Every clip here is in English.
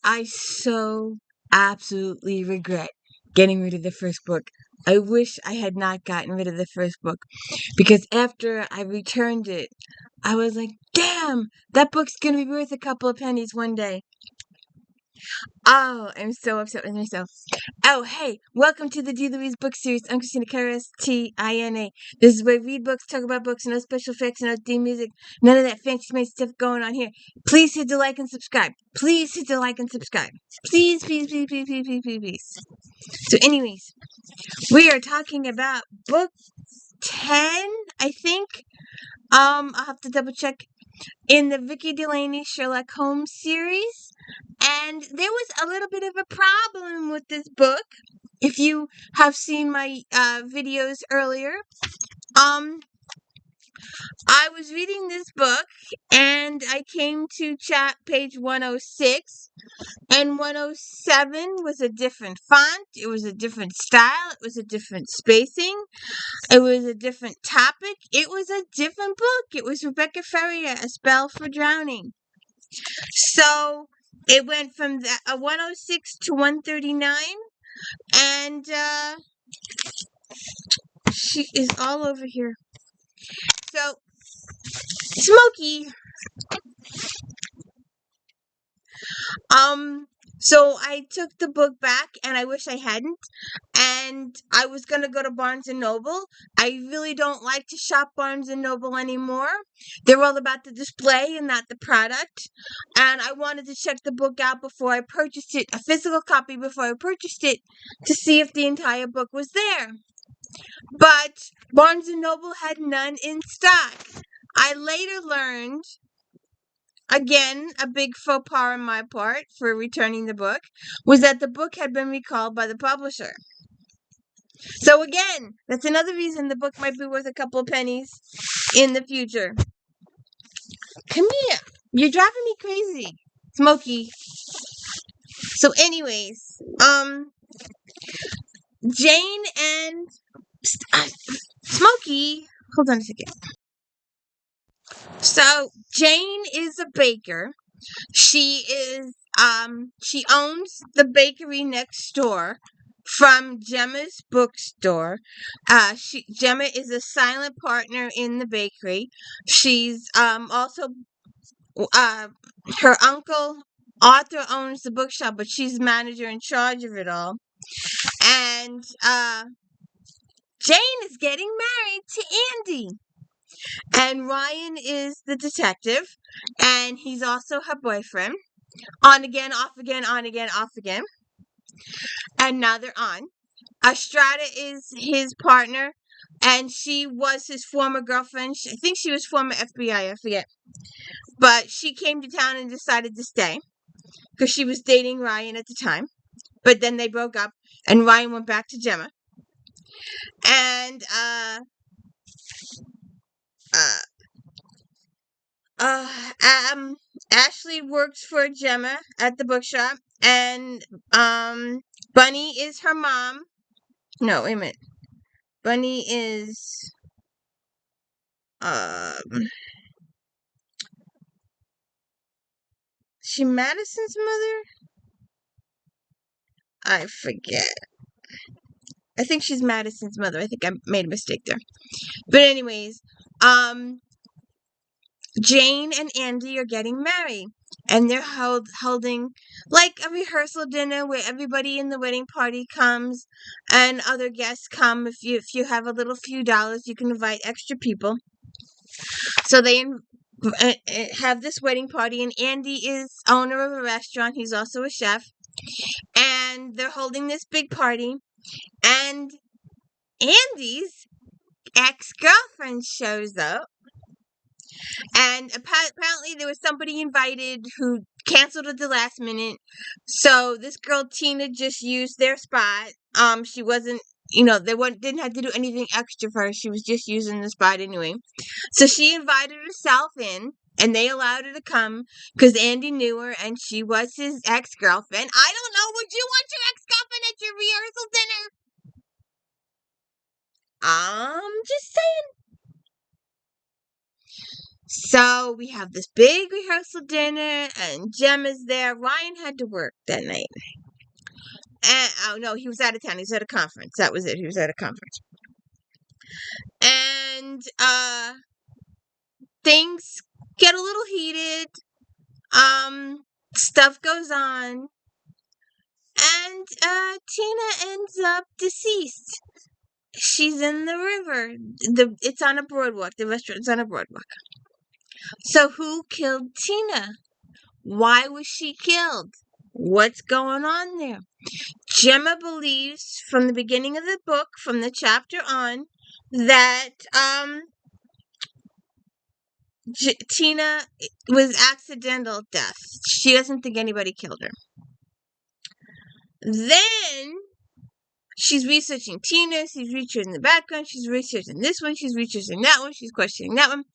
I so absolutely regret getting rid of the first book. I wish I had not gotten rid of the first book because after I returned it, I was like, damn, that book's going to be worth a couple of pennies one day. Oh, I'm so upset with myself. Oh, hey, welcome to the D. Louise book series. I'm Christina Karras, Tina. This is where we read books, talk about books, no special effects, no theme music, none of that fancy schmancy stuff going on here. Please hit the like and subscribe. Please hit the like and subscribe. Please, please, please, please, please, please, please, please. So, anyways, we are talking about book 10, I think. I'll have to double check in the Vicki Delany Sherlock Holmes series. And there was a little bit of a problem with this book. If you have seen my videos earlier, I was reading this book and I came to page 106, and 107 was a different font, it was a different style, it was a different spacing, it was a different topic, it was a different book. It was Rebecca Ferrier, A Spell for Drowning. So it went from 106 to 139, and she is all over here. So, Smokey, so I took the book back, and I wish I hadn't, and I was gonna go to Barnes & Noble. I really don't like to shop Barnes & Noble anymore. They're all about the display and not the product, and I wanted to check the book out before I purchased it, a physical copy before I purchased it, to see if the entire book was there. But Barnes & Noble had none in stock. I later learned, again, a big faux pas on my part for returning the book, was that the book had been recalled by the publisher. So again, that's another reason the book might be worth a couple of pennies in the future. Come here. You're driving me crazy, Smokey. So anyways, Jayne and Smokey, hold on a second. So Jayne is a baker. She owns the bakery next door from Gemma's bookstore. Gemma is a silent partner in the bakery. She's also her uncle Arthur owns the bookshop, but she's manager in charge of it all. And Jayne is getting married to Andy. And Ryan is the detective, and he's also her boyfriend. On again, off again, on again, off again. And now they're on. Estrada is his partner, and she was his former girlfriend. I think she was former FBI, I forget. But she came to town and decided to stay because she was dating Ryan at the time. But then they broke up, and Ryan went back to Gemma. And Ashley works for Gemma at the bookshop, and Bunny is her mom. No, wait a minute. Bunny is she Madison's mother? I forget. I think she's Madison's mother. I think I made a mistake there. But anyways, Jayne and Andy are getting married, and they're holding like a rehearsal dinner where everybody in the wedding party comes and other guests come. If you have a little few dollars, you can invite extra people. So they have this wedding party, and Andy is owner of a restaurant. He's also a chef, and they're holding this big party, and Andy's ex-girlfriend shows up. And apparently there was somebody invited who canceled at the last minute. So this girl Tina just used their spot. She wasn't, didn't have to do anything extra for her. She was just using the spot anyway. So she invited herself in, and they allowed her to come because Andy knew her, and she was his ex-girlfriend. I don't know. Would you want your ex-girlfriend at your rehearsal dinner? Just saying. So we have this big rehearsal dinner, and Gemma's there. Ryan had to work that night. And, oh no, he was out of town. He was at a conference. That was it. He was at a conference. And things get a little heated. Stuff goes on. And Tina ends up deceased. She's in the river. It's on a boardwalk. The restaurant's on a boardwalk. So who killed Tina? Why was she killed? What's going on there? Gemma believes from the beginning of the book, from the chapter on, that Tina was accidental death. She doesn't think anybody killed her. Then she's researching Tina. She's researching the background. She's researching this one. She's researching that one. She's questioning that one.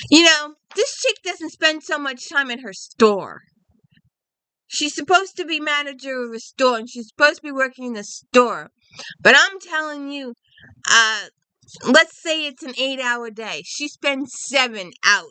You know, this chick doesn't spend so much time in her store. She's supposed to be manager of a store, and she's supposed to be working in the store. But I'm telling you, let's say it's an 8-hour day. She spends 7 out.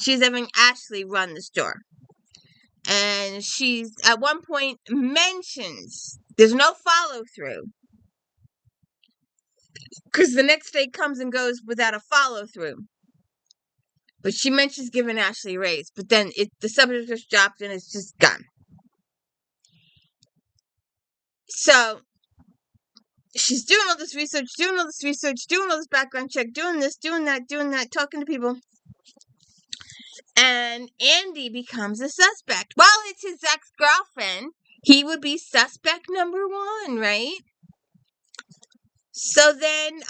She's having Ashley run the store. And she's, at one point, mentions there's no follow-through. Because the next day comes and goes without a follow-through. But she mentions giving Ashley a raise. But then the subject just dropped and it's just gone. So she's doing all this research, doing all this background check, doing this, doing that, talking to people. And Andy becomes a suspect. Well, it's his ex-girlfriend. He would be suspect number 1, right? So then,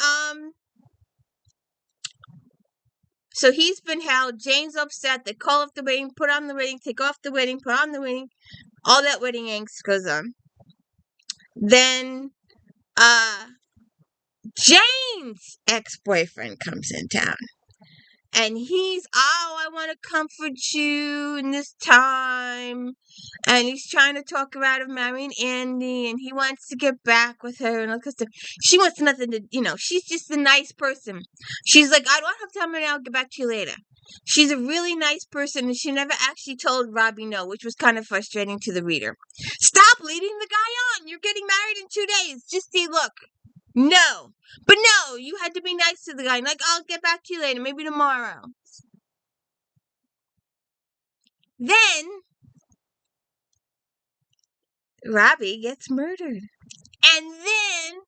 so he's been held. Jane's upset. They call off the wedding, put on the wedding, take off the wedding, put on the wedding. All that wedding angst goes on. Then, Jane's ex-boyfriend comes in town. And he's, I want to comfort you in this time. And he's trying to talk her out of marrying Andy. And he wants to get back with her and all that stuff. She wants nothing to, she's just a nice person. She's like, I don't have time now, I'll get back to you later. She's a really nice person, and she never actually told Robbie no, which was kind of frustrating to the reader. Stop leading the guy on. You're getting married in 2 days. Just see, look. No. But no, you had to be nice to the guy. Like, I'll get back to you later, maybe tomorrow. Then, Robbie gets murdered. And then,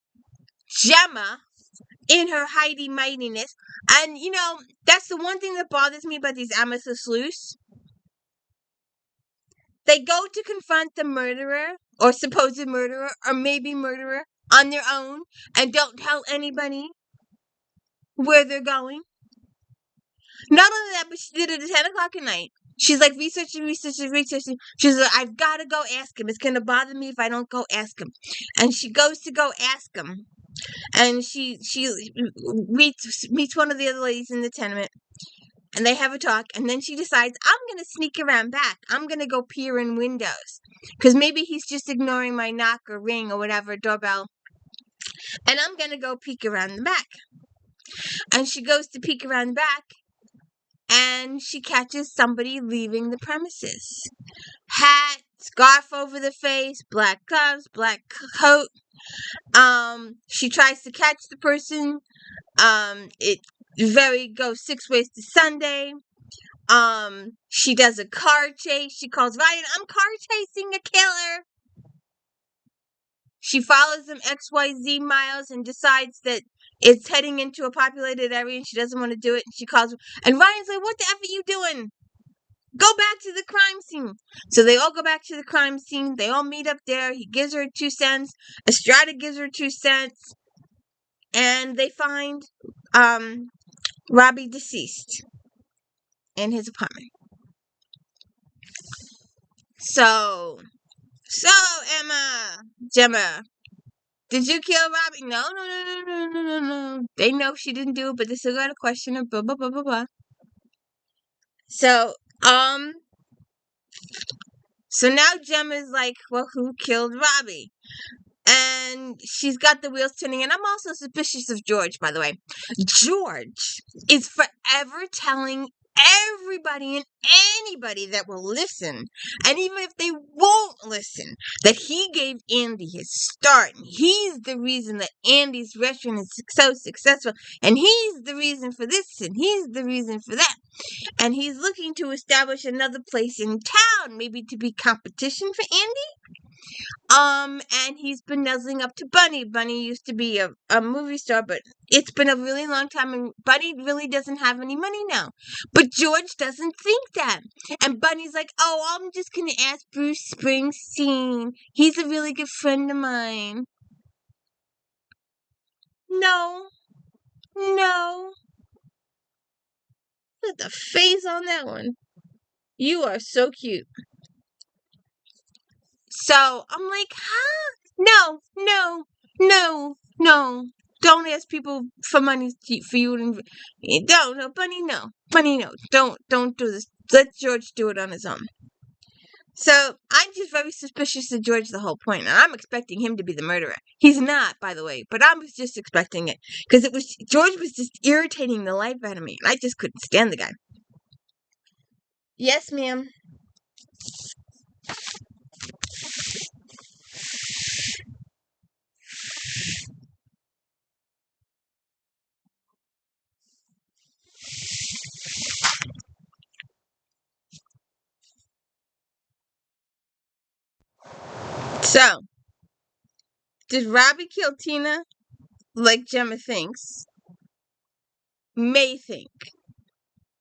Gemma, in her Heidi-mightiness, and, that's the one thing that bothers me about these amethyst sleuths. They go to confront the murderer, or supposed murderer, or maybe murderer, on their own, and don't tell anybody where they're going. Not only that, but she did it at 10 o'clock at night. She's like researching. She's like, I've got to go ask him. It's going to bother me if I don't go ask him. And she goes to go ask him. And she meets one of the other ladies in the tenement. And they have a talk. And then she decides, I'm going to sneak around back. I'm going to go peer in windows. Because maybe he's just ignoring my knock or ring or whatever, doorbell. And I'm going to go peek around the back. And she goes to peek around the back. And she catches somebody leaving the premises. Hat, scarf over the face, black gloves, black coat. She tries to catch the person. It goes 6 ways to Sunday. She does a car chase. She calls Ryan, I'm car chasing a killer. She follows them XYZ miles and decides that it's heading into a populated area and she doesn't want to do it. And she calls, and Ryan's like, what the F are you doing? Go back to the crime scene. So they all go back to the crime scene. They all meet up there. He gives her 2 cents. Estrada gives her 2 cents. And they find Robbie deceased in his apartment. So Gemma, did you kill Robbie? No. They know she didn't do it, but they still got to question her. Blah blah blah blah blah. So now Gemma's like, well, who killed Robbie? and she's got the wheels turning. And I'm also suspicious of George, by the way. George is forever telling everybody and anybody that will listen, and even if they won't listen, that he gave Andy his start. And he's the reason that Andy's restaurant is so successful, and he's the reason for this, and he's the reason for that. And he's looking to establish another place in town, maybe to be competition for Andy. And he's been nuzzling up to Bunny. Bunny used to be a movie star, but it's been a really long time, and Bunny really doesn't have any money now. But George doesn't think that. And Bunny's like, oh, I'm just going to ask Bruce Springsteen. He's a really good friend of mine. No. No. Look at the face on that one. You are so cute. So I'm like, huh? No, no, no, no. Don't ask people for money for you. Don't, no, Bunny, no. Bunny, no. Don't do this. Let George do it on his own. So I'm just very suspicious of George the whole point, and I'm expecting him to be the murderer. He's not, by the way, but I was just expecting it because George was just irritating the life out of me, and I just couldn't stand the guy. Yes, ma'am. So, did Robbie kill Tina like Gemma thinks? May think.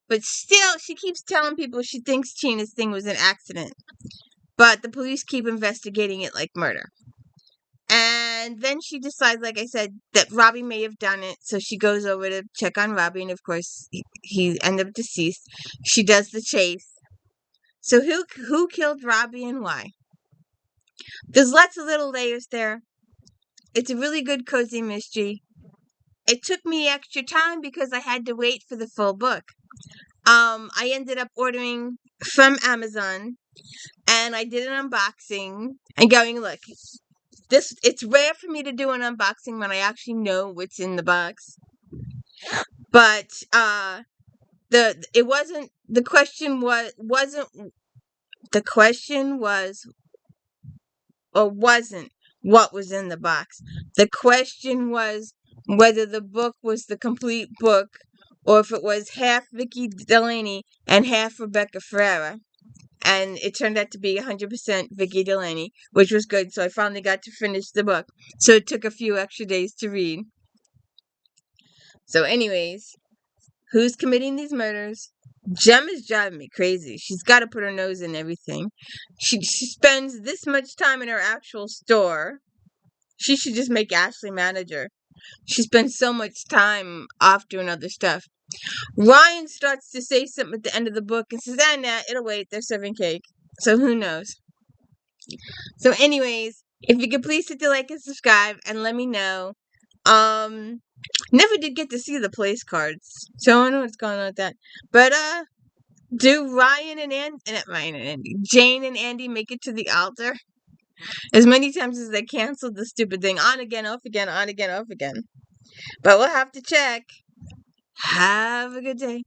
But still, she keeps telling people she thinks Tina's thing was an accident. But the police keep investigating it like murder. And then she decides, like I said, that Robbie may have done it. So she goes over to check on Robbie. And of course, he ended up deceased. She does the chase. So who killed Robbie and why? There's lots of little layers there. It's a really good cozy mystery. It took me extra time because I had to wait for the full book. I ended up ordering from Amazon, and I did an unboxing and going, look, it's rare for me to do an unboxing when I actually know what's in the box. But the question wasn't what was in the box. The question was whether the book was the complete book, or if it was half Vicki Delany and half Rebecca Ferreira. And it turned out to be 100% Vicki Delany, which was good. So I finally got to finish the book. So it took a few extra days to read. So anyways, who's committing these murders? Gemma's driving me crazy. She's got to put her nose in everything. She spends this much time in her actual store. She should just make Ashley manager. She spends so much time off doing other stuff. Ryan starts to say something at the end of the book and says, nah, it'll wait. They're serving cake. So who knows? So anyways, if you could please hit the like and subscribe and let me know. Never did get to see the place cards. So I don't know what's going on with that. But, do Jayne and Andy make it to the altar? As many times as they canceled the stupid thing. On again, off again, on again, off again. But we'll have to check. Have a good day.